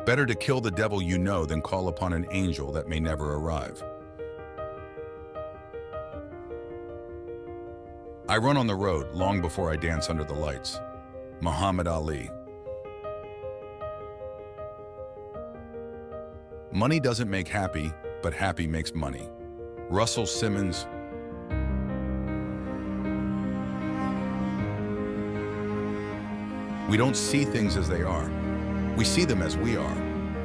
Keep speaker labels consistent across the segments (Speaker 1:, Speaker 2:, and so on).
Speaker 1: Better to kill the devil you know than call upon an angel that may never arrive. I run on the road long before I dance under the lights. Muhammad Ali. Money doesn't make happy, but happy makes money. Russell Simmons. We don't see things as they are. We see them as we are.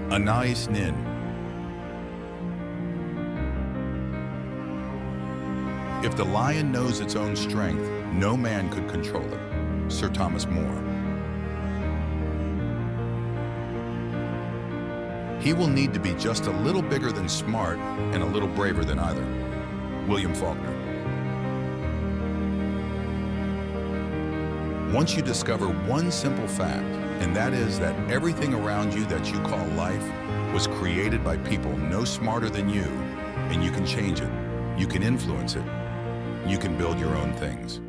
Speaker 1: Anais Nin. If the lion knows its own strength, no man could control it. Sir Thomas More. He will need to be just a little bigger than smart and a little braver than either. William Faulkner. Once you discover one simple fact, and that is that everything around you that you call life was created by people no smarter than you, and you can change it, you can influence it, you can build your own things.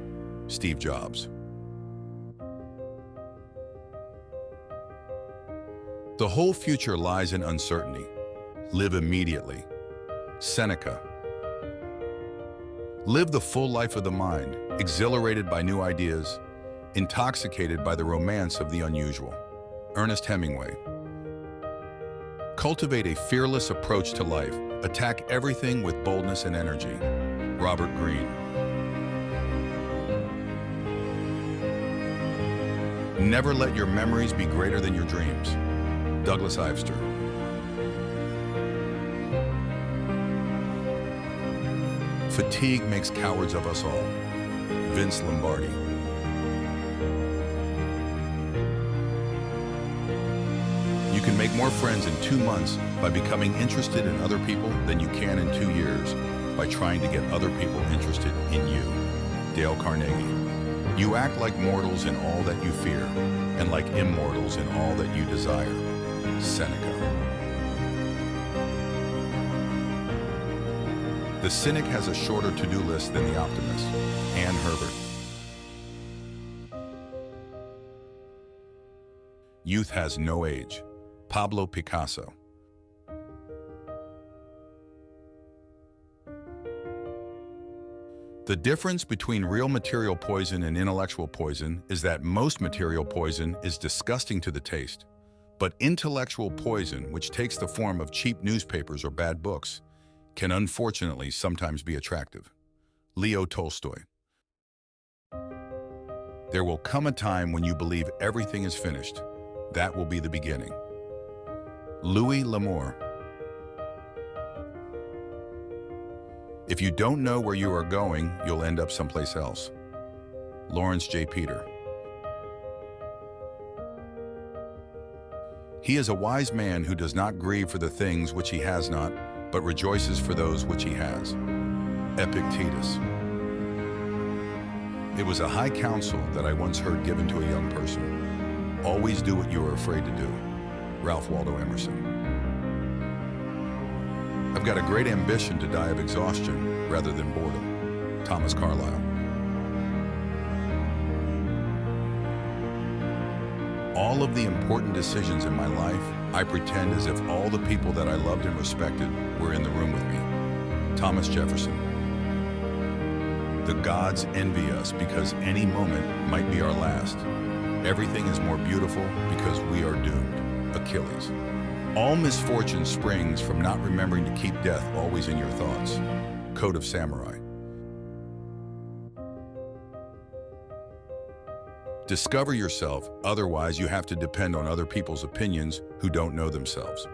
Speaker 1: Steve Jobs. The whole future lies in uncertainty. Live immediately. Seneca. Live the full life of the mind, exhilarated by new ideas, intoxicated by the romance of the unusual. Ernest Hemingway. Cultivate a fearless approach to life. Attack everything with boldness and energy. Robert Greene. Never let your memories be greater than your dreams. Douglas Ivester. Fatigue makes cowards of us all. Vince Lombardi. You can make more friends in 2 months by becoming interested in other people than you can in 2 years by trying to get other people interested in you. Dale Carnegie. You act like mortals in all that you fear, and like immortals in all that you desire. Seneca. The cynic has a shorter to-do list than the optimist. Ann Herbert. Youth has no age. Pablo Picasso. The difference between real material poison and intellectual poison is that most material poison is disgusting to the taste, but intellectual poison, which takes the form of cheap newspapers or bad books, can unfortunately sometimes be attractive. Leo Tolstoy. There will come a time when you believe everything is finished. That will be the beginning. Louis L'Amour. If you don't know where you are going, you'll end up someplace else. Lawrence J. Peter. He is a wise man who does not grieve for the things which he has not, but rejoices for those which he has. Epictetus. It was a high counsel that I once heard given to a young person. Always do what you are afraid to do. Ralph Waldo Emerson. I've got a great ambition to die of exhaustion rather than boredom. Thomas Carlyle. All of the important decisions in my life, I pretend as if all the people that I loved and respected were in the room with me. Thomas Jefferson. The gods envy us because any moment might be our last. Everything is more beautiful because we are doomed. Achilles. All misfortune springs from not remembering to keep death always in your thoughts. Code of Samurai. Discover yourself, otherwise you have to depend on other people's opinions who don't know themselves.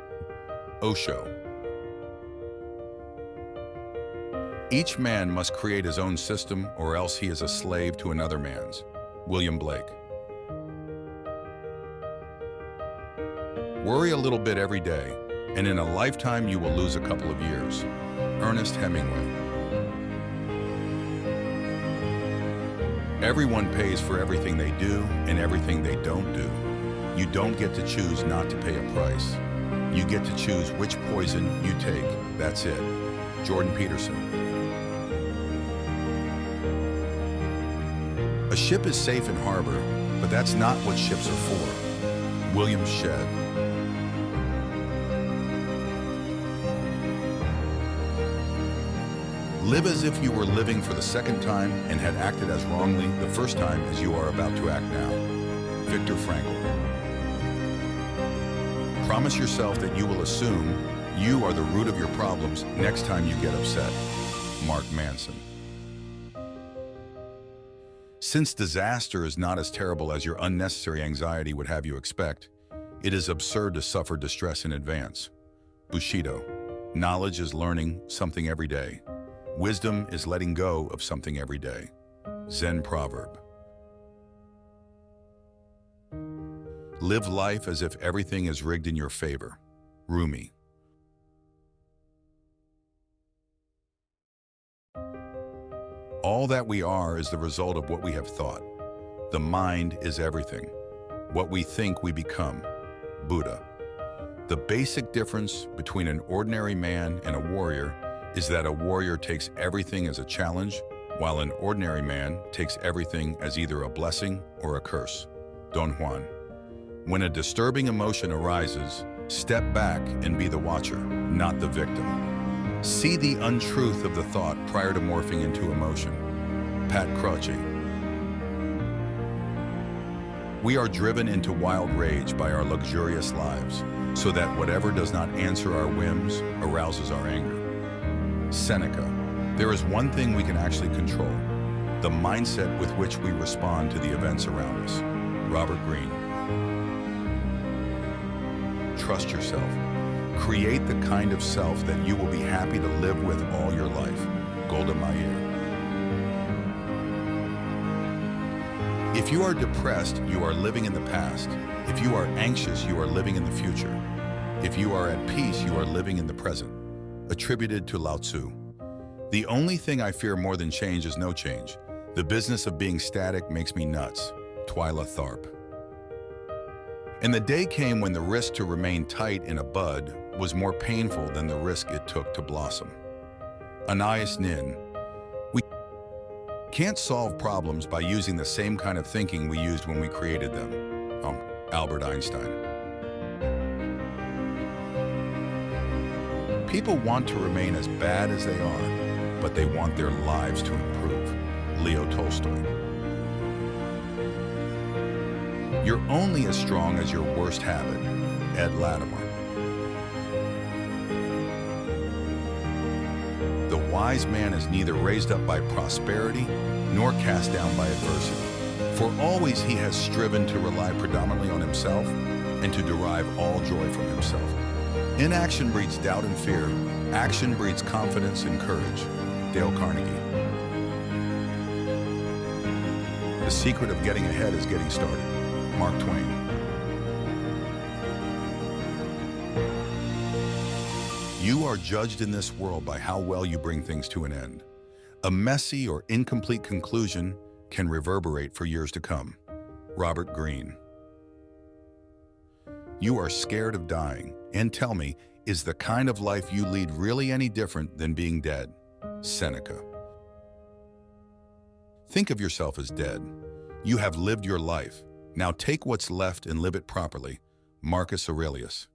Speaker 1: Osho. Each man must create his own system or else he is a slave to another man's. William Blake. Worry a little bit every day, and in a lifetime you will lose a couple of years. Ernest Hemingway. Everyone pays for everything they do and everything they don't do. You don't get to choose not to pay a price. You get to choose which poison you take. That's it. Jordan Peterson. A ship is safe in harbor, but that's not what ships are for. William Shedd. Live as if you were living for the second time and had acted as wrongly the first time as you are about to act now. Viktor Frankl. Promise yourself that you will assume you are the root of your problems next time you get upset. Mark Manson. Since disaster is not as terrible as your unnecessary anxiety would have you expect, it is absurd to suffer distress in advance. Bushido. Knowledge is learning something every day. Wisdom is letting go of something every day. Zen proverb. Live life as if everything is rigged in your favor. Rumi. All that we are is the result of what we have thought. The mind is everything. What we think we become. Buddha. The basic difference between an ordinary man and a warrior is that a warrior takes everything as a challenge, while an ordinary man takes everything as either a blessing or a curse. Don Juan. When a disturbing emotion arises, step back and be the watcher, not the victim. See the untruth of the thought prior to morphing into emotion. Pat Crouchy. We are driven into wild rage by our luxurious lives, so that whatever does not answer our whims arouses our anger. Seneca. There is one thing we can actually control: the mindset with which we respond to the events around us. Robert Greene. Trust yourself. Create the kind of self that you will be happy to live with all your life. Golda Meir. If you are depressed, you are living in the past. If you are anxious, you are living in the future. If you are at peace, you are living in the present. Attributed to Lao Tzu. The only thing I fear more than change is no change. The business of being static makes me nuts. Twyla Tharp. And the day came when the risk to remain tight in a bud was more painful than the risk it took to blossom. Anais Nin. We can't solve problems by using the same kind of thinking we used when we created them. Albert Einstein. People want to remain as bad as they are, but they want their lives to improve. Leo Tolstoy. You're only as strong as your worst habit. Ed Latimer. The wise man is neither raised up by prosperity nor cast down by adversity, for always he has striven to rely predominantly on himself and to derive all joy from himself. Inaction breeds doubt and fear. Action breeds confidence and courage. Dale Carnegie. The secret of getting ahead is getting started. Mark Twain. You are judged in this world by how well you bring things to an end. A messy or incomplete conclusion can reverberate for years to come. Robert Greene. You are scared of dying, and tell me, is the kind of life you lead really any different than being dead? Seneca. Think of yourself as dead. You have lived your life. Now take what's left and live it properly. Marcus Aurelius.